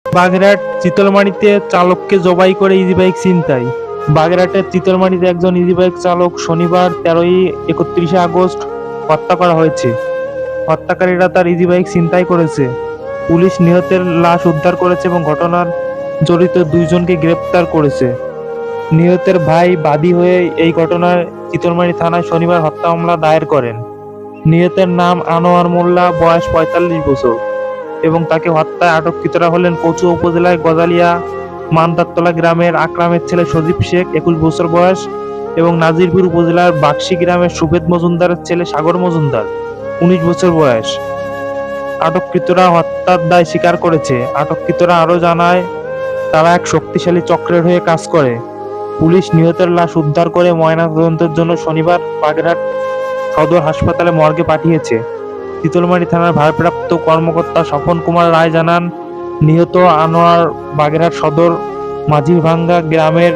বাগেরহাট চিতলমারীতে চালককে জবাই করে ইজি বাইক ছিনতাই। বাগেরহাটের চিতলমারীতে একজন ইজি বাইক চালক শনিবার 31 আগস্ট হত্যা করা হয়েছে। হত্যাকারীরা তার ইজি বাইক ছিনতাই করেছে। পুলিশ নিহতের লাশ উদ্ধার করেছে এবং ঘটনার জড়িত 2 জনকে গ্রেপ্তার করেছে। নিহতের ভাই বাদী হয়ে এই ঘটনায় চিতলমারী থানায় শনিবার হত্যা মামলা দায়ের করেন। নিহতের নাম আনোয়ার মোল্লা, বয়স 45 বছর এবং তাকে হত্যায় আটককৃতরা হলেন কচুয়া উপজেলায় গজালিয়া মান্দারতলা গ্রামের আকরামের ছেলে সজীব শেখ 21 বছর বয়স এবং নাজিরপুর উপজেলার বাক্সি গ্রামের সুবেদ মজুমদারের ছেলে সাগর মজুমদার 19 বছর বয়স। আটককৃতরা হত্যার দায় স্বীকার করেছে। আটককৃতরা আরো জানায় তারা এক শক্তিশালী চক্রের হয়ে কাজ করে। পুলিশ নিহতের লাশ উদ্ধার করে ময়নাতদন্তের জন্য শনিবার বাগেরহাট সদর হাসপাতালে মর্গে পাঠিয়েছে। চিতলমারী থানার ভারপ্রাপ্ত কর্মকর্তা স্বপন কুমার রায় জানান, নিহত আনোয়ার বাগেরহাট সদর মাঝিভাঙ্গা গ্রামের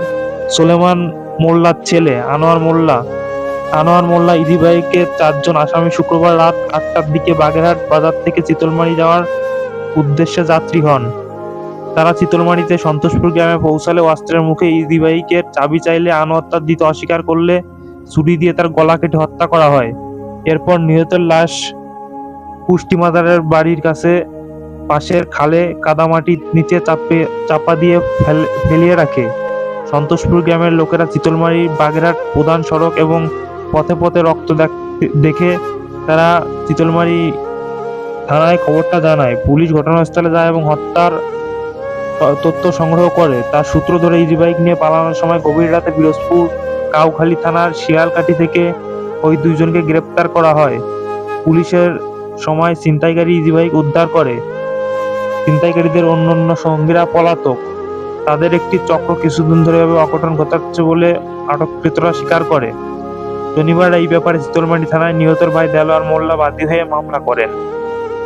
সোলেমান মোল্লার ছেলে। আনোয়ার মোল্লা ইজি বাইকের 4 জন আসামি শুক্রবার রাত 8টার দিকে বাগেরহাট বাজার থেকে চিতলমারী যাওয়ার উদ্দেশ্যে যাত্রী হন। তারা চিতলমারীতে সন্তোষপুর গ্রামে পৌঁছালে অস্ত্রের মুখে ইজি বাইকের চাবি চাইলে আনোয়ার তা দিতে অস্বীকার করলে ছুরি দিয়ে তার গলা কেটে হত্যা করা হয়। এরপর নিহতের লাশ পুষ্টিমাদারের বাড়ির কাছে পাশের খালে কাদামাটির নিচে চাপা দিয়ে ফেলিয়ে রাখে। সন্তোষপুর গ্রামের লোকেরা চিতলমারী বাগেরহাট প্রধান সড়ক এবং পথে পথে রক্ত দেখে তারা চিতলমারী থানায় খবরটা জানায়। পুলিশ ঘটনাস্থলে যায় এবং হত্যার তথ্য সংগ্রহ করে। তার সূত্র ধরে ইজি বাইক নিয়ে পালানোর সময় গভীর রাতে পিরোজপুর কাউখালী থানার শিয়ালকাঠি থেকে ওই 2 জনকে গ্রেপ্তার করা হয়। পুলিশের সময় ছিনতাইকারী ইজি বাইক উদ্ধার করে। ছিনতাইকারীদের অন্যান্য সঙ্গীরা পলাতক। তাদের একটি চক্র কিছুদিন ধরে এভাবে অঘটন ঘটাচ্ছে বলে আটককৃতরা স্বীকার করে। শনিবার এই ব্যাপারে চিতলমারী থানায় নিহতের ভাই দেলোয়ার মোল্লা বাদী হয়ে মামলা করেন।